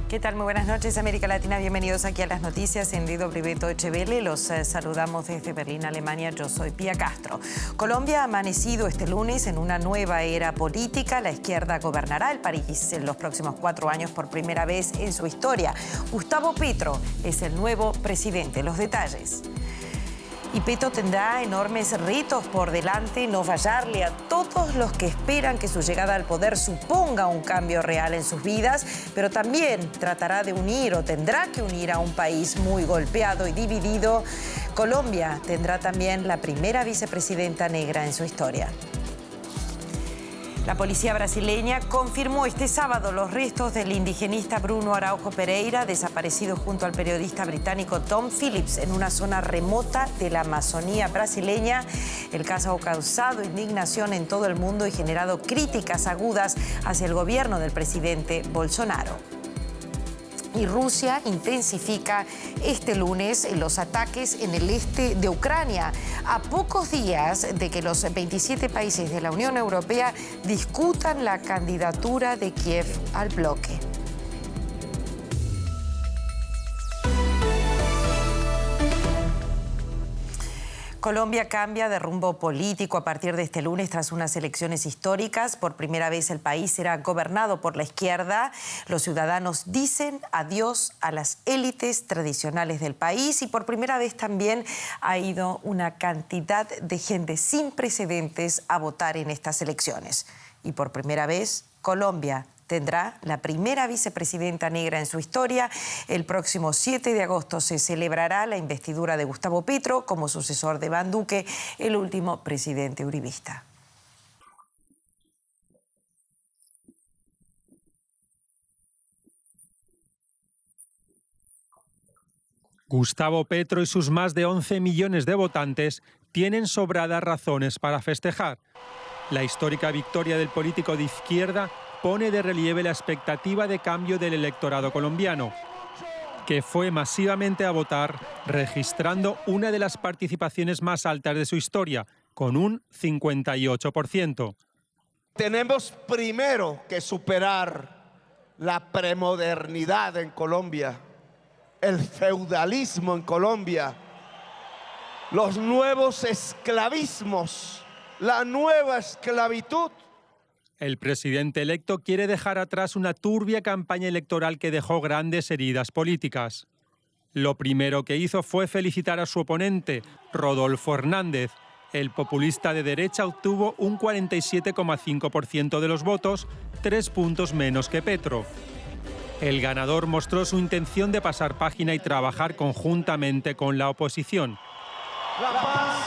¿Qué tal? Muy buenas noches, América Latina. Bienvenidos aquí a las noticias en DW Deutsche Welle. Los saludamos desde Berlín, Alemania. Yo soy Pía Castro. Colombia ha amanecido este lunes en una nueva era política. La izquierda gobernará el país en los próximos 4 años por primera vez en su historia. Gustavo Petro es el nuevo presidente. Los detalles. Y Petro tendrá enormes retos por delante, no fallarle a todos los que esperan que su llegada al poder suponga un cambio real en sus vidas, pero también tratará de unir o tendrá que unir a un país muy golpeado y dividido. Colombia tendrá también la primera vicepresidenta negra en su historia. La policía brasileña confirmó este sábado los restos del indigenista Bruno Araujo Pereira, desaparecido junto al periodista británico Tom Phillips en una zona remota de la Amazonía brasileña. El caso ha causado indignación en todo el mundo y generado críticas agudas hacia el gobierno del presidente Bolsonaro. Y Rusia intensifica este lunes los ataques en el este de Ucrania, a pocos días de que los 27 países de la Unión Europea discutan la candidatura de Kiev al bloque. Colombia cambia de rumbo político a partir de este lunes tras unas elecciones históricas. Por primera vez el país será gobernado por la izquierda. Los ciudadanos dicen adiós a las élites tradicionales del país y por primera vez también ha ido una cantidad de gente sin precedentes a votar en estas elecciones. Y por primera vez Colombia tendrá la primera vicepresidenta negra en su historia. El próximo 7 de agosto se celebrará la investidura de Gustavo Petro como sucesor de Iván Duque, el último presidente uribista. Gustavo Petro y sus más de 11 millones de votantes tienen sobradas razones para festejar. La histórica victoria del político de izquierda pone de relieve la expectativa de cambio del electorado colombiano, que fue masivamente a votar, registrando una de las participaciones más altas de su historia, con un 58%. Tenemos primero que superar la premodernidad en Colombia, el feudalismo en Colombia, los nuevos esclavismos, la nueva esclavitud. El presidente electo quiere dejar atrás una turbia campaña electoral que dejó grandes heridas políticas. Lo primero que hizo fue felicitar a su oponente, Rodolfo Hernández. El populista de derecha obtuvo un 47,5% de los votos, 3 puntos menos que Petro. El ganador mostró su intención de pasar página y trabajar conjuntamente con la oposición. La paz.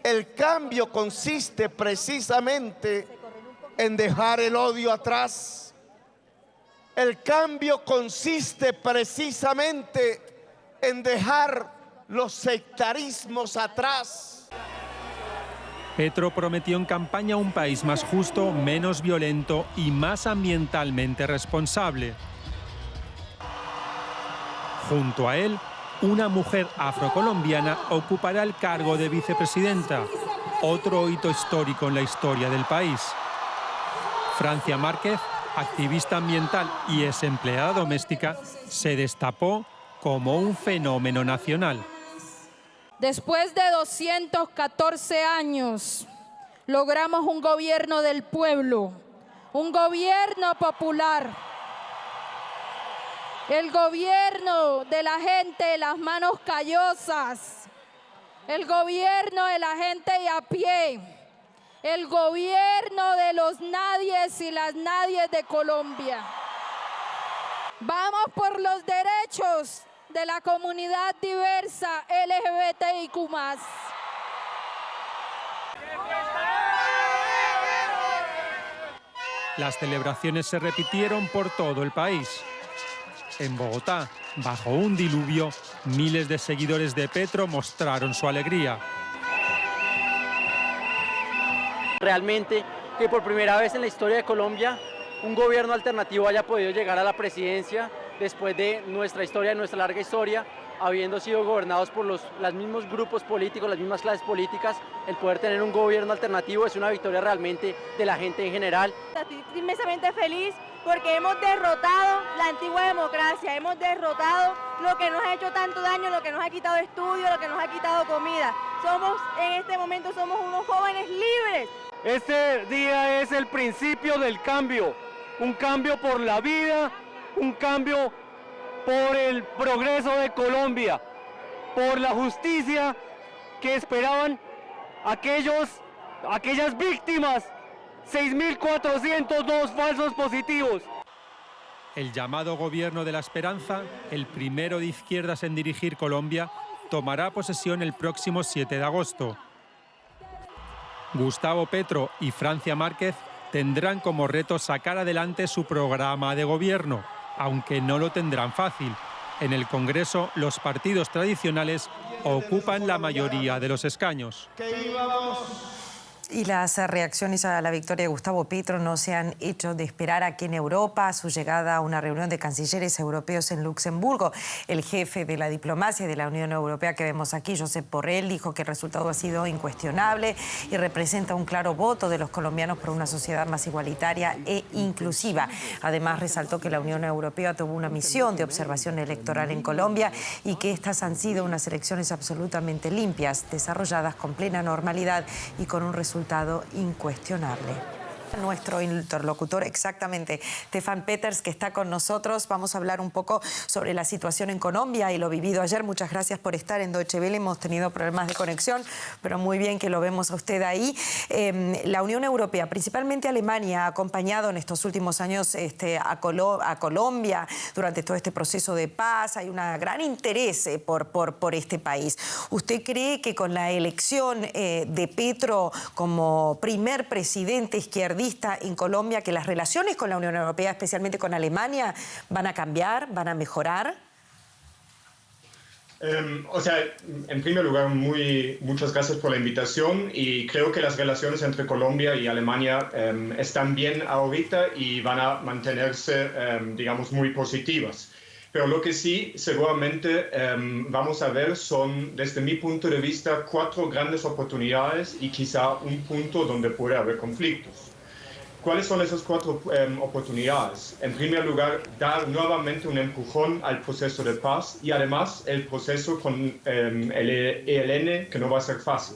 El cambio consiste precisamente en dejar el odio atrás. El cambio consiste precisamente en dejar los sectarismos atrás. Petro prometió en campaña un país más justo, menos violento y más ambientalmente responsable. Junto a él, una mujer afrocolombiana ocupará el cargo de vicepresidenta, otro hito histórico en la historia del país. Francia Márquez, activista ambiental y ex empleada doméstica, se destapó como un fenómeno nacional. Después de 214 años, logramos un gobierno del pueblo, un gobierno popular, el gobierno de la gente de las manos callosas, el gobierno de la gente de a pie, el gobierno de los nadies y las nadies de Colombia. Vamos por los derechos de la comunidad diversa LGBTIQ+. Las celebraciones se repitieron por todo el país. En Bogotá, bajo un diluvio, miles de seguidores de Petro mostraron su alegría. Realmente que por primera vez en la historia de Colombia un gobierno alternativo haya podido llegar a la presidencia después de nuestra historia, nuestra larga historia, habiendo sido gobernados por los mismos grupos políticos, las mismas clases políticas. El poder tener un gobierno alternativo es una victoria realmente de la gente en general. Estoy inmensamente feliz porque hemos derrotado la antigua democracia, hemos derrotado lo que nos ha hecho tanto daño, lo que nos ha quitado estudio, lo que nos ha quitado comida. En este momento somos unos jóvenes libres. Este día es el principio del cambio, un cambio por la vida, un cambio por el progreso de Colombia, por la justicia que esperaban aquellas víctimas, 6.402 falsos positivos. El llamado Gobierno de la Esperanza, el primero de izquierdas en dirigir Colombia, tomará posesión el próximo 7 de agosto. Gustavo Petro y Francia Márquez tendrán como reto sacar adelante su programa de gobierno, aunque no lo tendrán fácil. En el Congreso, los partidos tradicionales ocupan la mayoría de los escaños. Y las reacciones a la victoria de Gustavo Petro no se han hecho de esperar aquí en Europa. A su llegada a una reunión de cancilleres europeos en Luxemburgo, el jefe de la diplomacia de la Unión Europea que vemos aquí, Josep Borrell, dijo que el resultado ha sido incuestionable y representa un claro voto de los colombianos por una sociedad más igualitaria e inclusiva. Además, resaltó que la Unión Europea tuvo una misión de observación electoral en Colombia y que estas han sido unas elecciones absolutamente limpias, desarrolladas con plena normalidad y con un resultado incuestionable. Nuestro interlocutor, exactamente, Stefan Peters, que está con nosotros. Vamos a hablar un poco sobre la situación en Colombia y lo vivido ayer. Muchas gracias por estar en Deutsche Welle. Hemos tenido problemas de conexión, pero muy bien que lo vemos a usted ahí. La Unión Europea, principalmente Alemania, ha acompañado en estos últimos años a Colombia durante todo este proceso de paz. Hay un gran interés por este país. ¿Usted cree que con la elección de Petro como primer presidente izquierdista en Colombia, que las relaciones con la Unión Europea, especialmente con Alemania, van a cambiar, van a mejorar? En primer lugar, muchas gracias por la invitación y creo que las relaciones entre Colombia y Alemania están bien ahorita y van a mantenerse, digamos, muy positivas. Pero lo que sí, seguramente vamos a ver son, desde mi punto de vista, 4 grandes oportunidades y quizá un punto donde puede haber conflictos. ¿Cuáles son esas 4 oportunidades? En primer lugar, dar nuevamente un empujón al proceso de paz y además el proceso con el ELN, que no va a ser fácil.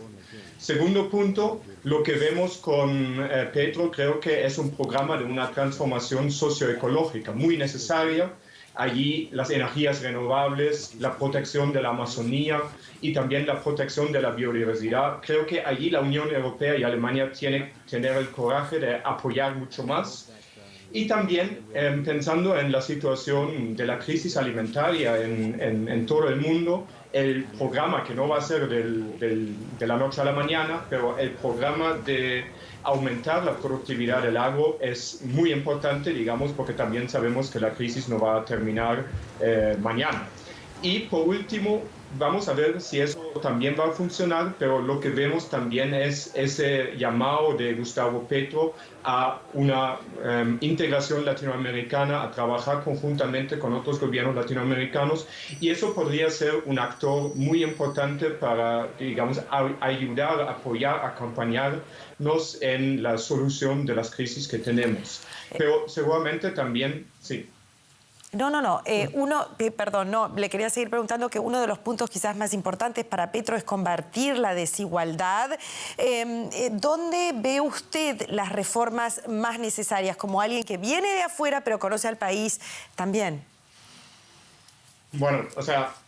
Segundo punto, lo que vemos con Petro creo que es un programa de una transformación socioecológica muy necesaria. Allí las energías renovables, la protección de la Amazonía y también la protección de la biodiversidad. Creo que allí la Unión Europea y Alemania tienen que tener el coraje de apoyar mucho más. Y también pensando en la situación de la crisis alimentaria en todo el mundo, el programa que no va a ser de la noche a la mañana, pero el programa de aumentar la productividad del agro es muy importante, digamos, porque también sabemos que la crisis no va a terminar mañana. Y por último, vamos a ver si eso también va a funcionar, pero lo que vemos también es ese llamado de Gustavo Petro a una integración latinoamericana, a trabajar conjuntamente con otros gobiernos latinoamericanos, y eso podría ser un actor muy importante para, digamos, ayudar, apoyar, acompañarnos en la solución de las crisis que tenemos. Pero seguramente también, sí. Le quería seguir preguntando que uno de los puntos quizás más importantes para Petro es combatir la desigualdad. ¿Dónde ve usted las reformas más necesarias como alguien que viene de afuera pero conoce al país también? Bueno,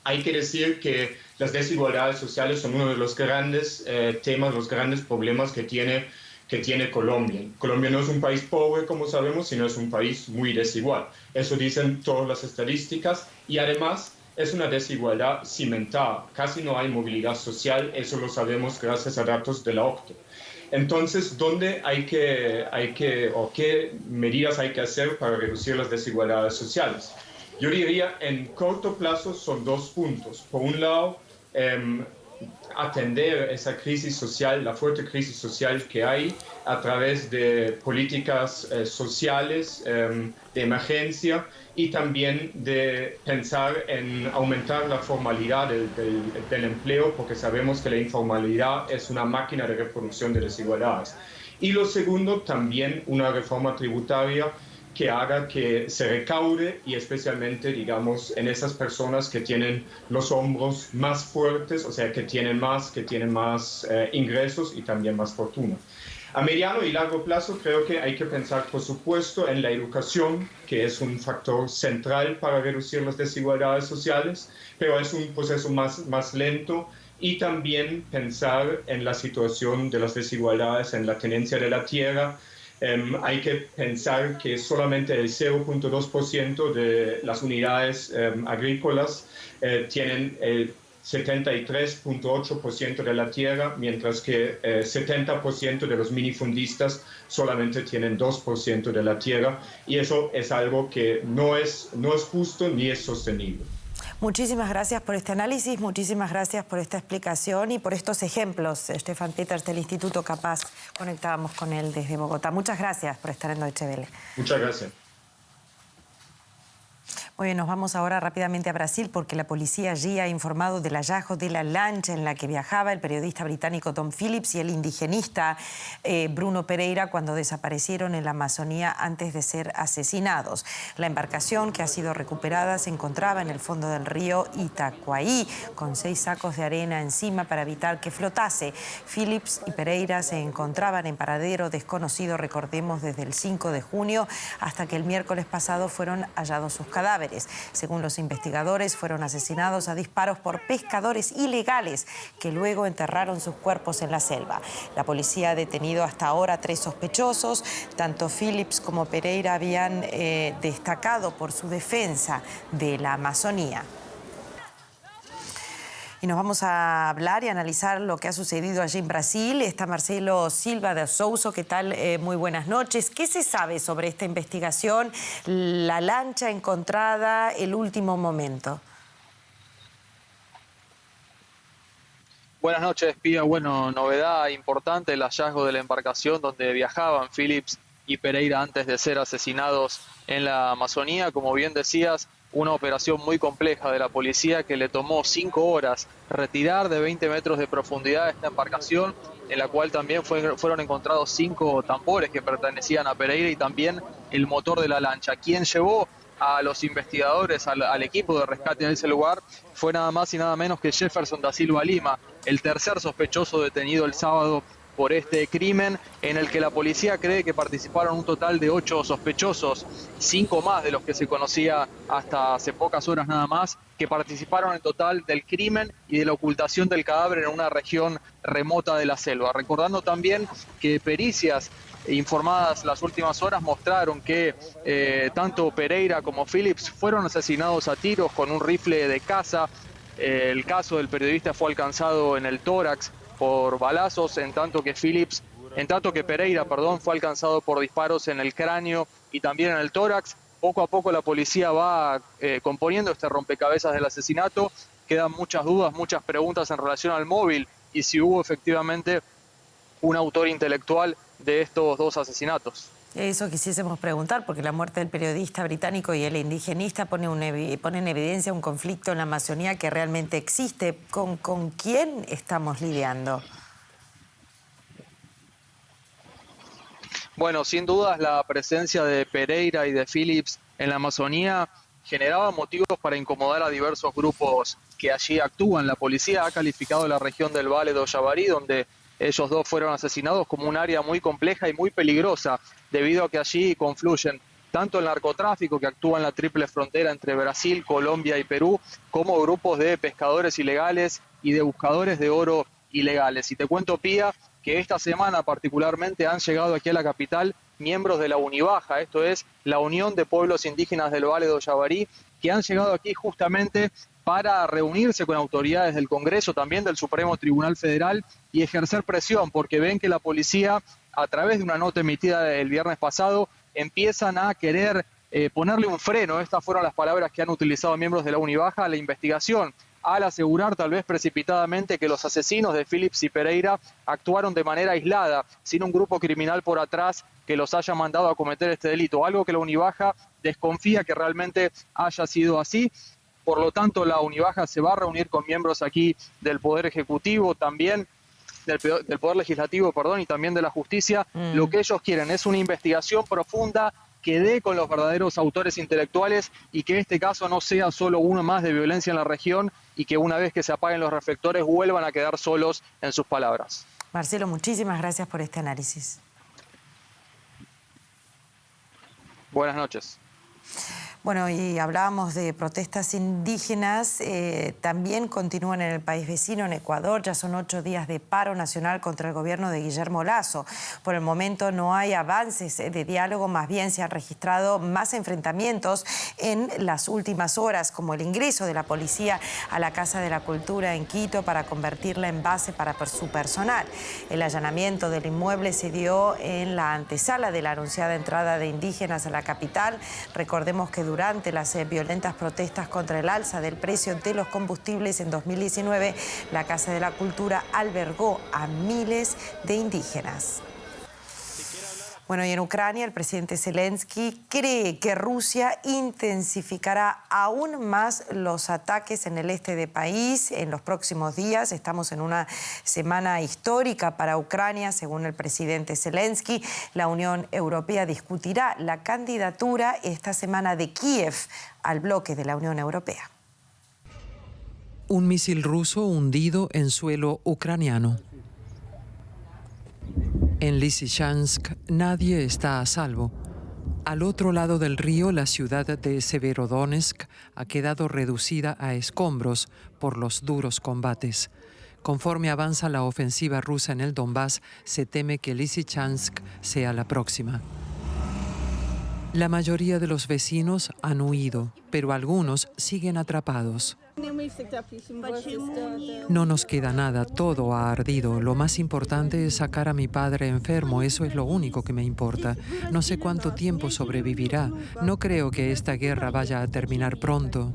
hay que decir que las desigualdades sociales son uno de los grandes temas, los grandes problemas que tiene Colombia. Colombia no es un país pobre, como sabemos, sino es un país muy desigual. Eso dicen todas las estadísticas y además es una desigualdad cimentada. Casi no hay movilidad social, eso lo sabemos gracias a datos de la OCDE. Entonces, ¿qué medidas hay que hacer para reducir las desigualdades sociales? Yo diría, en corto plazo son 2 puntos. Por un lado, atender esa crisis social, la fuerte crisis social que hay a través de políticas sociales de emergencia y también de pensar en aumentar la formalidad del empleo, porque sabemos que la informalidad es una máquina de reproducción de desigualdades. Y lo segundo, también una reforma tributaria que haga que se recaude y especialmente, digamos, en esas personas que tienen los hombros más fuertes, o sea, que tienen más ingresos y también más fortuna. A mediano y largo plazo creo que hay que pensar, por supuesto, en la educación, que es un factor central para reducir las desigualdades sociales, pero es un proceso más lento, y también pensar en la situación de las desigualdades en la tenencia de la tierra. Hay que pensar que solamente el 0.2% de las unidades agrícolas tienen el 73.8% de la tierra, mientras que 70% de los minifundistas solamente tienen 2% de la tierra, y eso es algo que no es justo ni es sostenible. Muchísimas gracias por este análisis, muchísimas gracias por esta explicación y por estos ejemplos. Stefan Peters del Instituto Capaz, conectábamos con él desde Bogotá. Muchas gracias por estar en Deutsche Welle. Muchas gracias. Muy bien, nos vamos ahora rápidamente a Brasil porque la policía allí ha informado del hallazgo de la lancha en la que viajaba el periodista británico Tom Phillips y el indigenista Bruno Pereira cuando desaparecieron en la Amazonía antes de ser asesinados. La embarcación que ha sido recuperada se encontraba en el fondo del río Itacoaí con 6 sacos de arena encima para evitar que flotase. Phillips y Pereira se encontraban en paradero desconocido, recordemos, desde el 5 de junio hasta que el miércoles pasado fueron hallados sus cadáveres. Según los investigadores, fueron asesinados a disparos por pescadores ilegales que luego enterraron sus cuerpos en la selva. La policía ha detenido hasta ahora 3 sospechosos. Tanto Phillips como Pereira habían destacado por su defensa de la Amazonía. Y nos vamos a hablar y analizar lo que ha sucedido allí en Brasil. Está Marcelo Silva de Sousa. ¿Qué tal? Muy buenas noches. ¿Qué se sabe sobre esta investigación, la lancha encontrada, el último momento? Buenas noches, Pía. Bueno, novedad importante, el hallazgo de la embarcación donde viajaban Phillips y Pereira antes de ser asesinados en la Amazonía. Como bien decías, una operación muy compleja de la policía que le tomó 5 horas retirar de 20 metros de profundidad esta embarcación, en la cual también fueron encontrados 5 tambores que pertenecían a Pereira y también el motor de la lancha. Quien llevó a los investigadores, al equipo de rescate en ese lugar, fue nada más y nada menos que Jefferson da Silva Lima, el tercer sospechoso detenido el sábado por este crimen, en el que la policía cree que participaron un total de 8 sospechosos, 5 más de los que se conocía hasta hace pocas horas nada más, que participaron en total del crimen y de la ocultación del cadáver en una región remota de la selva. Recordando también que pericias informadas las últimas horas mostraron que tanto Pereira como Phillips fueron asesinados a tiros con un rifle de caza. El caso del periodista fue alcanzado en el tórax por balazos, en tanto que Pereira fue alcanzado por disparos en el cráneo y también en el tórax. Poco a poco la policía va componiendo este rompecabezas del asesinato. Quedan muchas dudas, muchas preguntas en relación al móvil y si hubo efectivamente un autor intelectual de estos 2 asesinatos. Eso quisiésemos preguntar, porque la muerte del periodista británico y el indigenista pone en evidencia un conflicto en la Amazonía que realmente existe. ¿Con quién estamos lidiando? Bueno, sin dudas la presencia de Pereira y de Phillips en la Amazonía generaba motivos para incomodar a diversos grupos que allí actúan. La policía ha calificado la región del Vale do Javari, donde ellos 2 fueron asesinados, como un área muy compleja y muy peligrosa, debido a que allí confluyen tanto el narcotráfico que actúa en la triple frontera entre Brasil, Colombia y Perú, como grupos de pescadores ilegales y de buscadores de oro ilegales. Y te cuento, Pía, que esta semana particularmente han llegado aquí a la capital miembros de la Unibaja, esto es la Unión de Pueblos Indígenas del Vale do Javari, que han llegado aquí justamente para reunirse con autoridades del Congreso, también del Supremo Tribunal Federal, y ejercer presión, porque ven que la policía, a través de una nota emitida el viernes pasado, empiezan a querer ponerle un freno. Estas fueron las palabras que han utilizado miembros de la Unibaja a la investigación, al asegurar tal vez precipitadamente que los asesinos de Phillips y Pereira actuaron de manera aislada, sin un grupo criminal por atrás que los haya mandado a cometer este delito, algo que la Unibaja desconfía que realmente haya sido así. Por lo tanto, la Unibaja se va a reunir con miembros aquí del Poder Ejecutivo, también del Poder Legislativo, y también de la Justicia. Lo que ellos quieren es una investigación profunda que dé con los verdaderos autores intelectuales y que este caso no sea solo uno más de violencia en la región y que una vez que se apaguen los reflectores vuelvan a quedar solos en sus palabras. Marcelo, muchísimas gracias por este análisis. Buenas noches. Bueno, y hablábamos de protestas indígenas, también continúan en el país vecino, en Ecuador. Ya son 8 días de paro nacional contra el gobierno de Guillermo Lasso. Por el momento no hay avances de diálogo, más bien se han registrado más enfrentamientos en las últimas horas, como el ingreso de la policía a la Casa de la Cultura en Quito para convertirla en base para su personal. El allanamiento del inmueble se dio en la antesala de la anunciada entrada de indígenas a la capital. Recordemos que durante las violentas protestas contra el alza del precio de los combustibles en 2019, la Casa de la Cultura albergó a miles de indígenas. Bueno, y en Ucrania el presidente Zelensky cree que Rusia intensificará aún más los ataques en el este del país en los próximos días. Estamos en una semana histórica para Ucrania, según el presidente Zelensky. La Unión Europea discutirá la candidatura esta semana de Kiev al bloque de la Unión Europea. Un misil ruso hundido en suelo ucraniano. En Lysychansk nadie está a salvo. Al otro lado del río, la ciudad de Severodonetsk ha quedado reducida a escombros por los duros combates. Conforme avanza la ofensiva rusa en el Donbass, se teme que Lysychansk sea la próxima. La mayoría de los vecinos han huido, pero algunos siguen atrapados. No nos queda nada, todo ha ardido. Lo más importante es sacar a mi padre enfermo, eso es lo único que me importa. No sé cuánto tiempo sobrevivirá. No creo que esta guerra vaya a terminar pronto.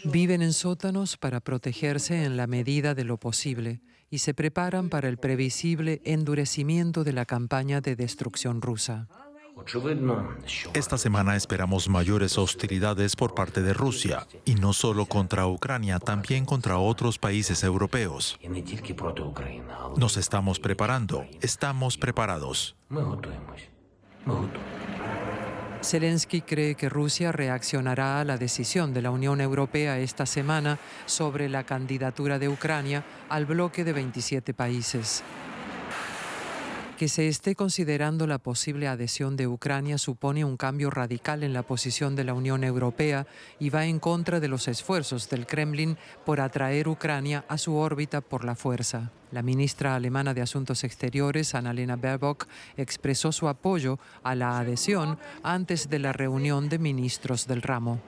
Viven en sótanos para protegerse en la medida de lo posible y se preparan para el previsible endurecimiento de la campaña de destrucción rusa. Esta semana esperamos mayores hostilidades por parte de Rusia, y no solo contra Ucrania, también contra otros países europeos. Nos estamos preparando, estamos preparados. Zelensky cree que Rusia reaccionará a la decisión de la Unión Europea esta semana sobre la candidatura de Ucrania al bloque de 27 países. Que se esté considerando la posible adhesión de Ucrania supone un cambio radical en la posición de la Unión Europea y va en contra de los esfuerzos del Kremlin por atraer Ucrania a su órbita por la fuerza. La ministra alemana de Asuntos Exteriores, Annalena Baerbock, expresó su apoyo a la adhesión antes de la reunión de ministros del ramo.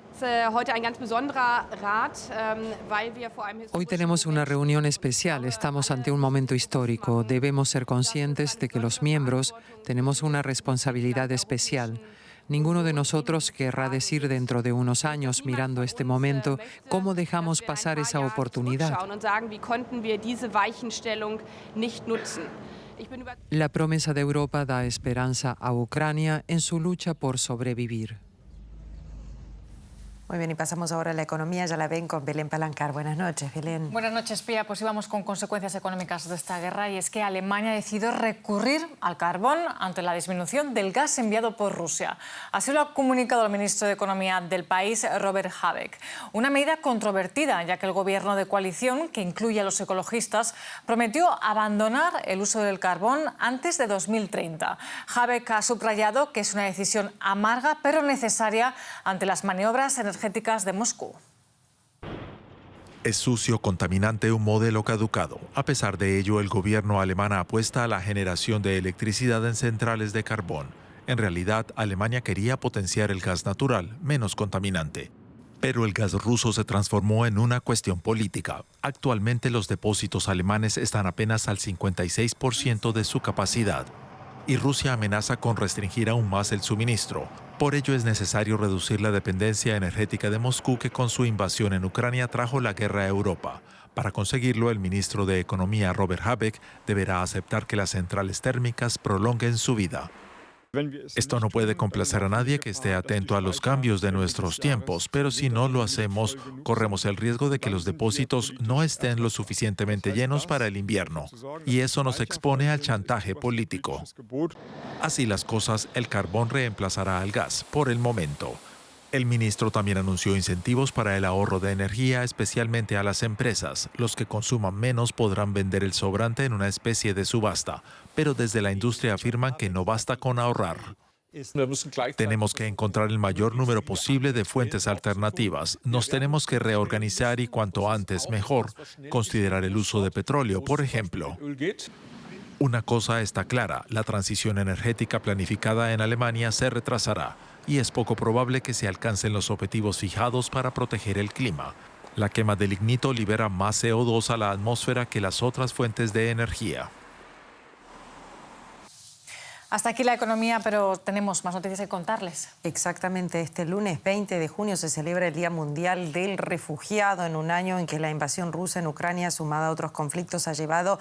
Hoy tenemos una reunión especial, estamos ante un momento histórico. Debemos ser conscientes de que los miembros tenemos una responsabilidad especial. Ninguno de nosotros querrá decir dentro de unos años, mirando este momento, cómo dejamos pasar esa oportunidad. La promesa de Europa da esperanza a Ucrania en su lucha por sobrevivir. Muy bien, y pasamos ahora a la economía. Ya la ven con Belén Palancar. Buenas noches, Belén. Buenas noches, Pía. Pues íbamos con consecuencias económicas de esta guerra, y es que Alemania ha decidido recurrir al carbón ante la disminución del gas enviado por Rusia. Así lo ha comunicado el ministro de Economía del país, Robert Habeck. Una medida controvertida, ya que el gobierno de coalición, que incluye a los ecologistas, prometió abandonar el uso del carbón antes de 2030. Habeck ha subrayado que es una decisión amarga pero necesaria ante las maniobras energéticas de Moscú. Es sucio, contaminante, un modelo caducado. A pesar de ello, el gobierno alemán apuesta a la generación de electricidad en centrales de carbón. En realidad, Alemania quería potenciar el gas natural, menos contaminante. Pero el gas ruso se transformó en una cuestión política. Actualmente los depósitos alemanes están apenas al 56% de su capacidad. Y Rusia amenaza con restringir aún más el suministro. Por ello es necesario reducir la dependencia energética de Moscú, que con su invasión en Ucrania trajo la guerra a Europa. Para conseguirlo, el ministro de Economía, Robert Habeck, deberá aceptar que las centrales térmicas prolonguen su vida. Esto no puede complacer a nadie que esté atento a los cambios de nuestros tiempos, pero si no lo hacemos, corremos el riesgo de que los depósitos no estén lo suficientemente llenos para el invierno, y eso nos expone al chantaje político. Así las cosas, el carbón reemplazará al gas por el momento. El ministro también anunció incentivos para el ahorro de energía, especialmente a las empresas. Los que consuman menos podrán vender el sobrante en una especie de subasta, pero desde la industria afirman que no basta con ahorrar. Tenemos que encontrar el mayor número posible de fuentes alternativas. Nos tenemos que reorganizar y cuanto antes mejor. Considerar el uso de petróleo, por ejemplo. Una cosa está clara, la transición energética planificada en Alemania se retrasará y es poco probable que se alcancen los objetivos fijados para proteger el clima. La quema de lignito libera más CO2 a la atmósfera que las otras fuentes de energía. Hasta aquí la economía, pero tenemos más noticias que contarles. Exactamente, este lunes 20 de junio se celebra el Día Mundial del Refugiado, en un año en que la invasión rusa en Ucrania, sumada a otros conflictos, ha llevado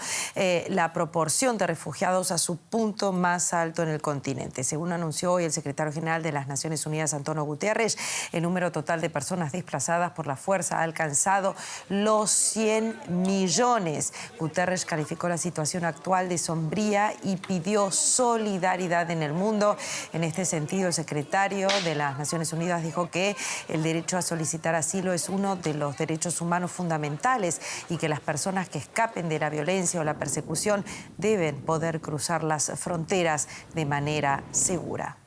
la proporción de refugiados a su punto más alto en el continente. Según anunció hoy el secretario general de las Naciones Unidas, Antonio Guterres, el número total de personas desplazadas por la fuerza ha alcanzado los 100 millones. Guterres calificó la situación actual de sombría y pidió solidaridad en el mundo. En este sentido, el secretario de las Naciones Unidas dijo que el derecho a solicitar asilo es uno de los derechos humanos fundamentales y que las personas que escapen de la violencia o la persecución deben poder cruzar las fronteras de manera segura.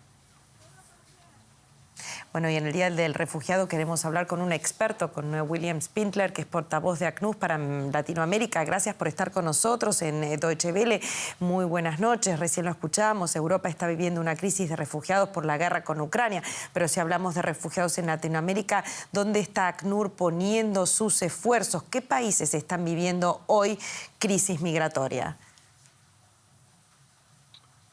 Bueno, y en el Día del Refugiado queremos hablar con un experto, con William Spindler, que es portavoz de ACNUR para Latinoamérica. Gracias por estar con nosotros en Deutsche Welle. Muy buenas noches. Recién lo escuchábamos. Europa está viviendo una crisis de refugiados por la guerra con Ucrania. Pero si hablamos de refugiados en Latinoamérica, ¿dónde está ACNUR poniendo sus esfuerzos? ¿Qué países están viviendo hoy crisis migratoria?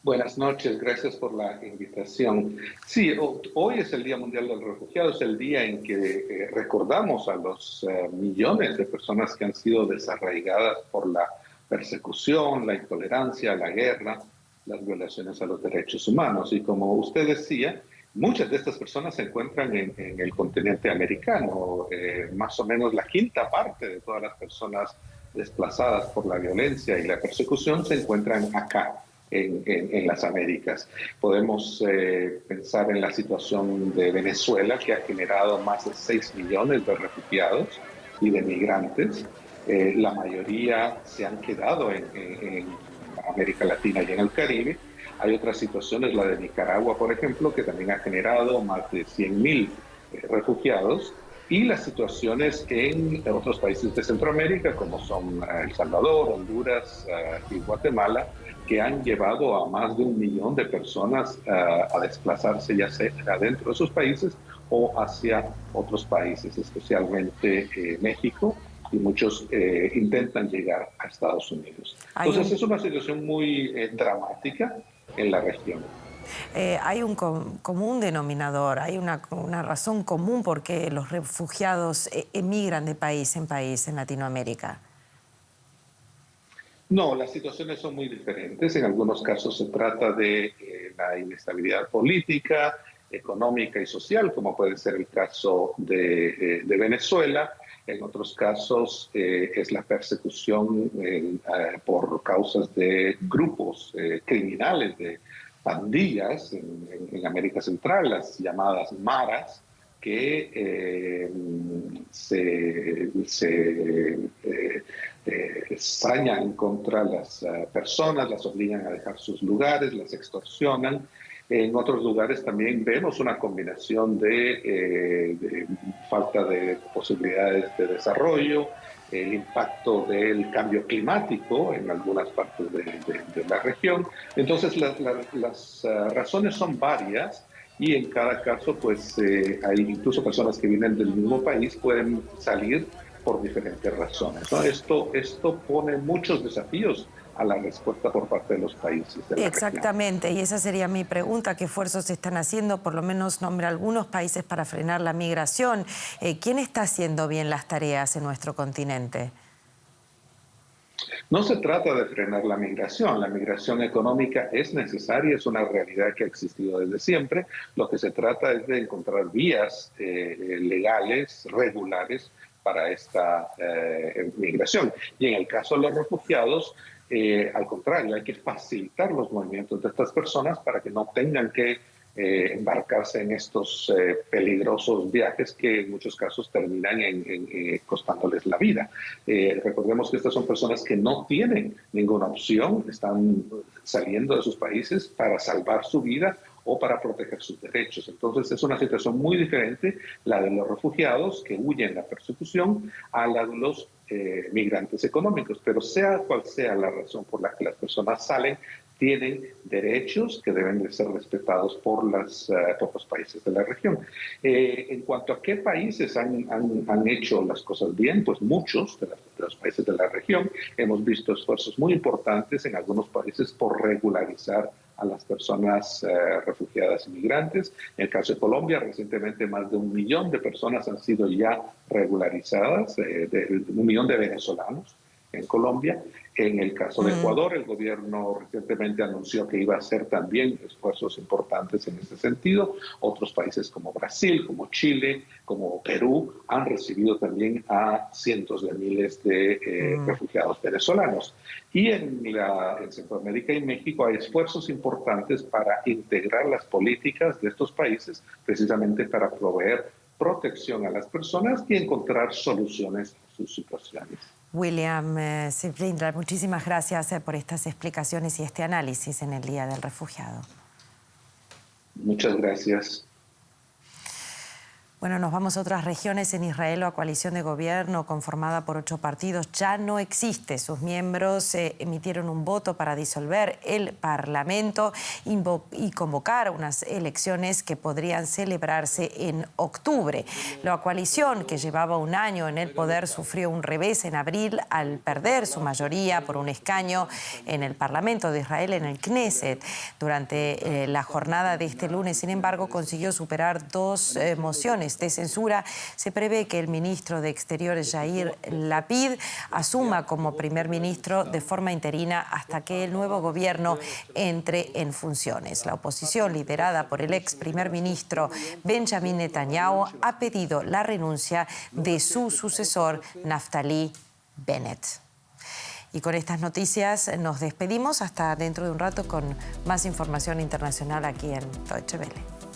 Buenas noches, gracias por la invitación. Sí, hoy es el Día Mundial del Refugiado, es el día en que recordamos a los millones de personas que han sido desarraigadas por la persecución, la intolerancia, la guerra, las violaciones a los derechos humanos. Y como usted decía, muchas de estas personas se encuentran en el continente americano. Más o menos la quinta parte de todas las personas desplazadas por la violencia y la persecución se encuentran acá. En las Américas. Podemos pensar en la situación de Venezuela, que ha generado más de 6 millones de refugiados y de migrantes. La mayoría se han quedado en América Latina y en el Caribe. Hay otras situaciones, la de Nicaragua, por ejemplo, que también ha generado más de 100.000 refugiados. Y las situaciones en otros países de Centroamérica, como son El Salvador, Honduras y Guatemala, que han llevado a más de 1 millón de personas a desplazarse ya sea dentro de sus países o hacia otros países, especialmente México, y muchos intentan llegar a Estados Unidos. Entonces es una situación muy dramática en la región. Hay un común denominador, hay una razón común por qué los refugiados emigran de país en Latinoamérica. No, las situaciones son muy diferentes. En algunos casos se trata de la inestabilidad política, económica y social, como puede ser el caso de Venezuela. En otros casos es la persecución por causas de grupos criminales, de pandillas en América Central, las llamadas maras, que sañan contra las personas, las obligan a dejar sus lugares, las extorsionan. En otros lugares también vemos una combinación de falta de posibilidades de desarrollo, el impacto del cambio climático en algunas partes de la región. Entonces las razones son varias y en cada caso pues hay incluso personas que vienen del mismo país, pueden salir por diferentes razones, ¿no? Esto pone muchos desafíos a la respuesta por parte de los países de la Exactamente, región. Y esa sería mi pregunta, ¿qué esfuerzos se están haciendo? Por lo menos nombre algunos países para frenar la migración. ¿Quién está haciendo bien las tareas en nuestro continente? No se trata de frenar la migración económica es necesaria, es una realidad que ha existido desde siempre. Lo que se trata es de encontrar vías legales, regulares para esta migración. Y en el caso de los refugiados, al contrario, hay que facilitar los movimientos de estas personas para que no tengan que embarcarse en estos peligrosos viajes que en muchos casos terminan costándoles la vida. Recordemos que estas son personas que no tienen ninguna opción, están saliendo de sus países para salvar su vida o para proteger sus derechos. Entonces es una situación muy diferente la de los refugiados que huyen la persecución a la de los migrantes económicos. Pero sea cual sea la razón por la que las personas salen, tienen derechos que deben de ser respetados por los países de la región. En cuanto a qué países han hecho las cosas bien, pues muchos de los países de la región hemos visto esfuerzos muy importantes en algunos países por regularizar a las personas refugiadas y migrantes. En el caso de Colombia, recientemente más de 1 millón de personas han sido ya regularizadas, 1 millón de venezolanos en Colombia. En el caso de Ecuador, el gobierno recientemente anunció que iba a hacer también esfuerzos importantes en ese sentido. Otros países como Brasil, como Chile, como Perú han recibido también a cientos de miles de refugiados venezolanos. Y en Centroamérica y México hay esfuerzos importantes para integrar las políticas de estos países, precisamente para proveer protección a las personas y encontrar soluciones a sus situaciones. William Seyfried, muchísimas gracias por estas explicaciones y este análisis en el Día del Refugiado. Muchas gracias. Bueno, nos vamos a otras regiones. En Israel, la coalición de gobierno conformada por 8 partidos ya no existe. Sus miembros emitieron un voto para disolver el Parlamento y convocar unas elecciones que podrían celebrarse en octubre. La coalición, que llevaba 1 año en el poder, sufrió un revés en abril al perder su mayoría por un escaño en el Parlamento de Israel, en el Knesset. Durante la jornada de este lunes, sin embargo, consiguió superar 2 mociones de censura. Se prevé que el ministro de Exteriores, Yair Lapid, asuma como primer ministro de forma interina hasta que el nuevo gobierno entre en funciones. La oposición, liderada por el ex primer ministro Benjamin Netanyahu, ha pedido la renuncia de su sucesor, Naftali Bennett. Y con estas noticias nos despedimos hasta dentro de un rato con más información internacional aquí en Deutsche Welle.